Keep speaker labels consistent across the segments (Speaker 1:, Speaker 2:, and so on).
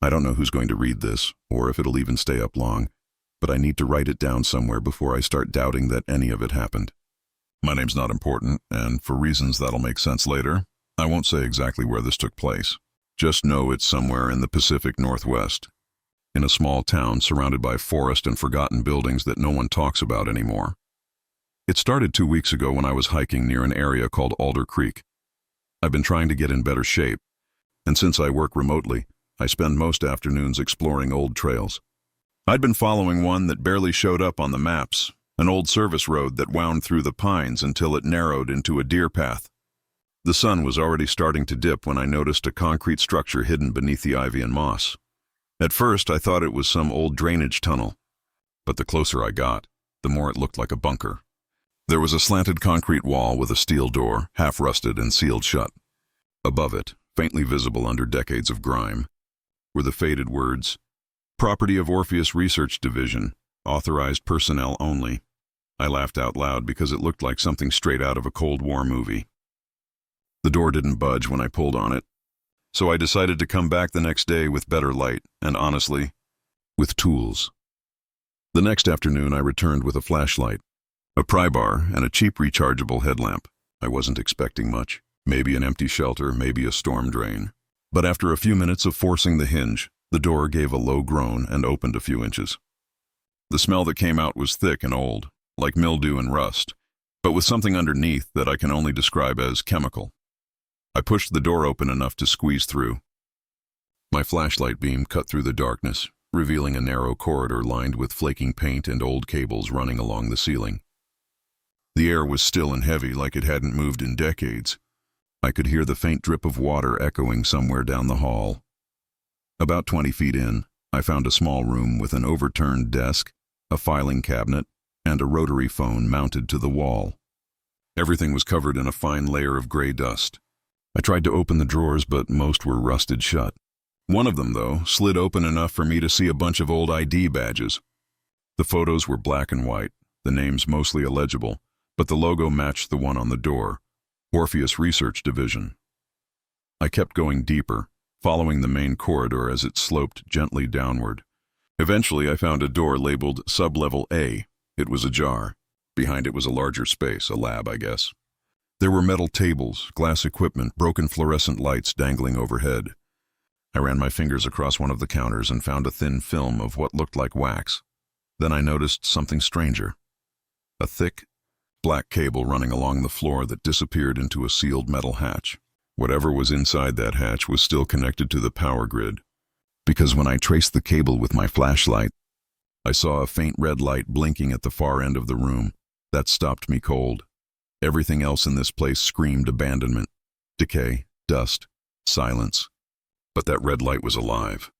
Speaker 1: I don't know who's going to read this, or if it'll even stay up long, but I need to write it down somewhere before I start doubting that any of it happened. My name's not important, and for reasons that'll make sense later, I won't say exactly where this took place. Just know it's somewhere in the Pacific Northwest, in a small town surrounded by forest and forgotten buildings that no one talks about anymore. It started 2 weeks ago when I was hiking near an area called Alder Creek. I've been trying to get in better shape, and since I work remotely, I spend most afternoons exploring old trails. I'd been following one that barely showed up on the maps, an old service road that wound through the pines until it narrowed into a deer path. The sun was already starting to dip when I noticed a concrete structure hidden beneath the ivy and moss. At first, I thought it was some old drainage tunnel, but the closer I got, the more it looked like a bunker. There was a slanted concrete wall with a steel door, half rusted and sealed shut. Above it, faintly visible under decades of grime, were the faded words, "Property of Orpheus Research Division, authorized personnel only." I laughed out loud because it looked like something straight out of a Cold War movie. The door didn't budge when I pulled on it, so I decided to come back the next day with better light and, honestly, with tools. The next afternoon I returned with a flashlight, a pry bar, and a cheap rechargeable headlamp. I wasn't expecting much. Maybe an empty shelter, maybe a storm drain. But after a few minutes of forcing the hinge, the door gave a low groan and opened a few inches. The smell that came out was thick and old, like mildew and rust, but with something underneath that I can only describe as chemical. I pushed the door open enough to squeeze through. My flashlight beam cut through the darkness, revealing a narrow corridor lined with flaking paint and old cables running along the ceiling. The air was still and heavy, like it hadn't moved in decades. I could hear the faint drip of water echoing somewhere down the hall. About 20 feet in, I found a small room with an overturned desk, a filing cabinet, and a rotary phone mounted to the wall. Everything was covered in a fine layer of gray dust. I tried to open the drawers, but most were rusted shut. One of them, though, slid open enough for me to see a bunch of old ID badges. The photos were black and white, the names mostly illegible, but the logo matched the one on the door, Orpheus Research Division. I kept going deeper, following the main corridor as it sloped gently downward. Eventually, I found a door labeled Sublevel A. It was ajar. Behind it was a larger space, a lab, I guess. There were metal tables, glass equipment, broken fluorescent lights dangling overhead. I ran my fingers across one of the counters and found a thin film of what looked like wax. Then I noticed something stranger. A thick, black cable running along the floor that disappeared into a sealed metal hatch. Whatever was inside that hatch was still connected to the power grid, because when I traced the cable with my flashlight, I saw a faint red light blinking at the far end of the room. That stopped me cold. Everything else in this place screamed abandonment, decay, dust, silence. But that red light was alive.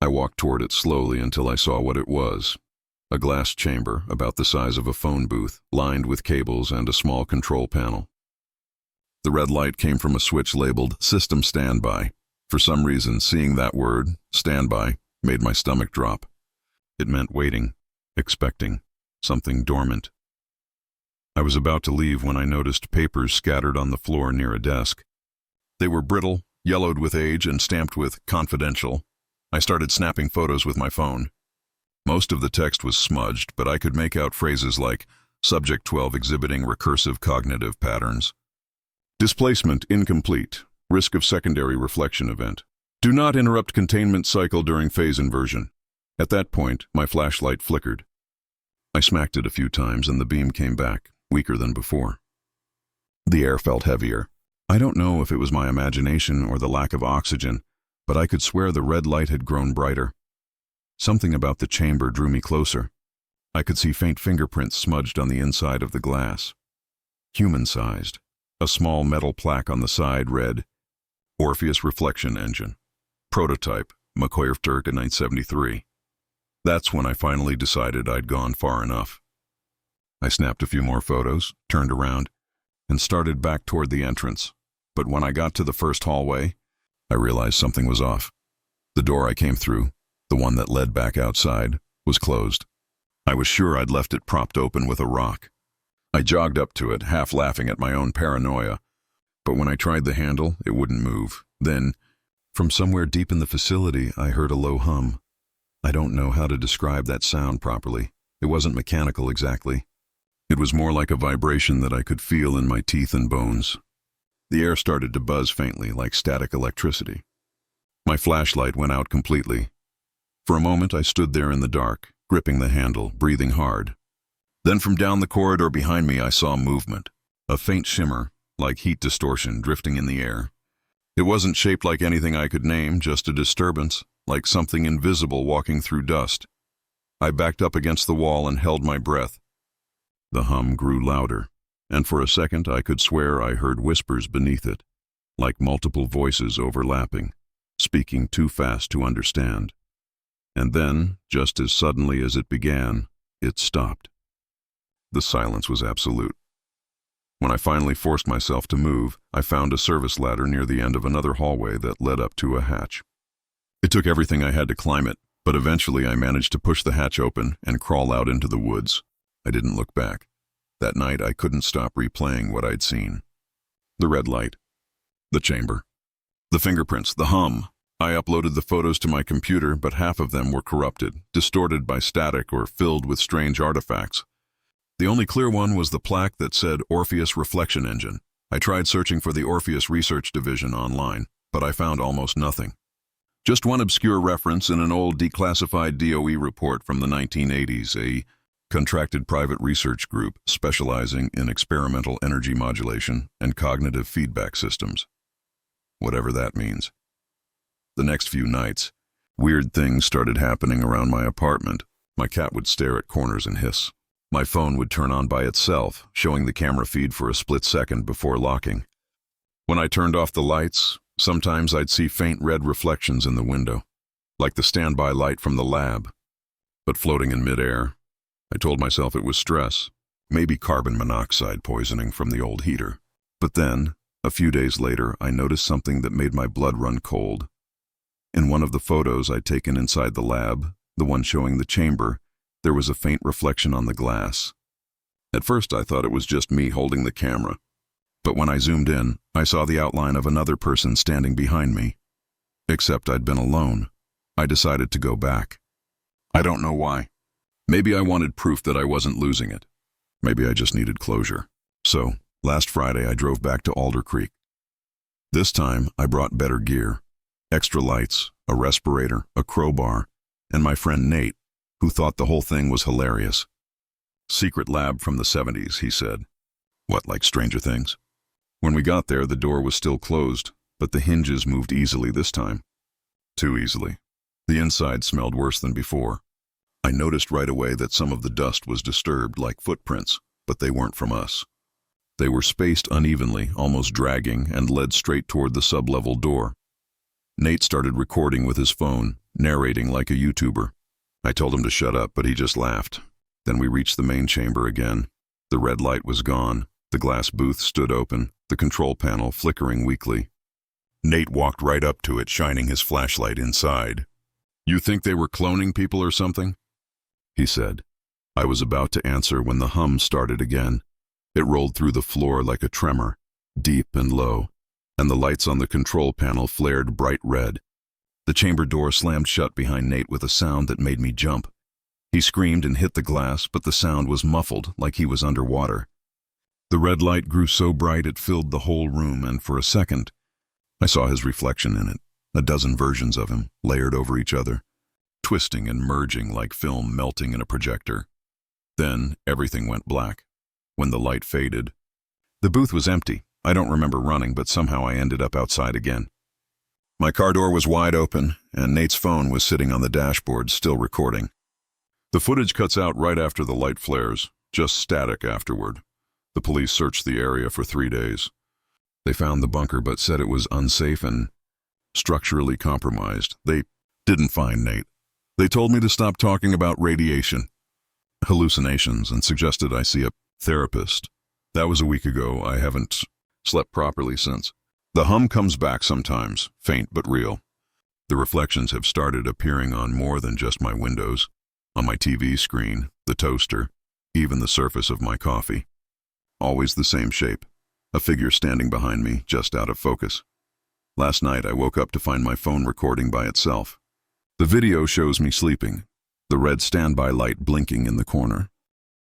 Speaker 1: I walked toward it slowly until I saw what it was. A glass chamber about the size of a phone booth, lined with cables and a small control panel. The red light came from a switch labeled System Standby. For some reason, seeing that word, standby, made my stomach drop. It meant waiting, expecting, something dormant. I was about to leave when I noticed papers scattered on the floor near a desk. They were brittle, yellowed with age, and stamped with confidential. I started snapping photos with my phone. Most of the text was smudged, but I could make out phrases like Subject 12 exhibiting recursive cognitive patterns. Displacement incomplete. Risk of secondary reflection event. Do not interrupt containment cycle during phase inversion. At that point, my flashlight flickered. I smacked it a few times and the beam came back, weaker than before. The air felt heavier. I don't know if it was my imagination or the lack of oxygen, but I could swear the red light had grown brighter. Something about the chamber drew me closer. I could see faint fingerprints smudged on the inside of the glass. Human-sized. A small metal plaque on the side read, Orpheus Reflection Engine. Prototype, Turk 1973. That's when I finally decided I'd gone far enough. I snapped a few more photos, turned around, and started back toward the entrance. But when I got to the first hallway, I realized something was off. The door I came through, the one that led back outside, was closed. I was sure I'd left it propped open with a rock. I jogged up to it, half laughing at my own paranoia. But when I tried the handle, it wouldn't move. Then, From somewhere deep in the facility, I heard a low hum. I don't know how to describe that sound properly. It wasn't mechanical exactly. It was more like a vibration that I could feel in my teeth and bones. The air started to buzz faintly, like static electricity. My flashlight went out completely. For a moment, I stood there in the dark, gripping the handle, breathing hard. Then from down the corridor behind me, I saw movement. A faint shimmer, like heat distortion, drifting in the air. It wasn't shaped like anything I could name, just a disturbance, like something invisible walking through dust. I backed up against the wall and held my breath. The hum grew louder, and for a second I could swear I heard whispers beneath it, like multiple voices overlapping, speaking too fast to understand. And then, just as suddenly as it began, it stopped. The silence was absolute. When I finally forced myself to move, I found a service ladder near the end of another hallway that led up to a hatch. It took everything I had to climb it, but eventually I managed to push the hatch open and crawl out into the woods. I didn't look back. That night I couldn't stop replaying what I'd seen. The red light. The chamber. The fingerprints. The hum. I uploaded the photos to my computer, but half of them were corrupted, distorted by static or filled with strange artifacts. The only clear one was the plaque that said Orpheus Reflection Engine. I tried searching for the Orpheus Research Division online, but I found almost nothing. Just one obscure reference in an old declassified DOE report from the 1980s, a contracted private research group specializing in experimental energy modulation and cognitive feedback systems. Whatever that means. The next few nights, weird things started happening around my apartment. My cat would stare at corners and hiss. My phone would turn on by itself, showing the camera feed for a split second before locking. When I turned off the lights, sometimes I'd see faint red reflections in the window, like the standby light from the lab, but floating in midair. I told myself it was stress, maybe carbon monoxide poisoning from the old heater. But then, a few days later, I noticed something that made my blood run cold. In one of the photos I'd taken inside the lab, the one showing the chamber, there was a faint reflection on the glass. At first I thought it was just me holding the camera, but when I zoomed in, I saw the outline of another person standing behind me. Except I'd been alone. I decided to go back. I don't know why. Maybe I wanted proof that I wasn't losing it. Maybe I just needed closure. So, last Friday I drove back to Alder Creek. This time I brought better gear. Extra lights, a respirator, a crowbar, and my friend Nate, who thought the whole thing was hilarious. Secret lab from the 70s, he said. What, like Stranger Things? When we got there, the door was still closed, but the hinges moved easily this time. Too easily. The inside smelled worse than before. I noticed right away that some of the dust was disturbed, like footprints, but they weren't from us. They were spaced unevenly, almost dragging, and led straight toward the sub-level door. Nate started recording with his phone, narrating like a YouTuber. I told him to shut up, but he just laughed. Then we reached the main chamber again. The red light was gone. The glass booth stood open, the control panel flickering weakly. Nate walked right up to it, shining his flashlight inside. "You think they were cloning people or something?" he said. I was about to answer when the hum started again. It rolled through the floor like a tremor, deep and low, and the lights on the control panel flared bright red. The chamber door slammed shut behind Nate with a sound that made me jump. He screamed and hit the glass, but the sound was muffled, like he was underwater. The red light grew so bright it filled the whole room, and for a second, I saw his reflection in it, a dozen versions of him, layered over each other, twisting and merging like film melting in a projector. Then everything went black. When the light faded, the booth was empty. I don't remember running, but somehow I ended up outside again. My car door was wide open, and Nate's phone was sitting on the dashboard, still recording. The footage cuts out right after the light flares, just static afterward. The police searched the area for 3 days. They found the bunker but said it was unsafe and structurally compromised. They didn't find Nate. They told me to stop talking about radiation, hallucinations, and suggested I see a therapist. That was a week ago. I haven't slept properly since. The hum comes back sometimes, faint but real. The reflections have started appearing on more than just my windows, on my TV screen, the toaster, even the surface of my coffee. Always the same shape, a figure standing behind me, just out of focus. Last night I woke up to find my phone recording by itself. The video shows me sleeping, the red standby light blinking in the corner.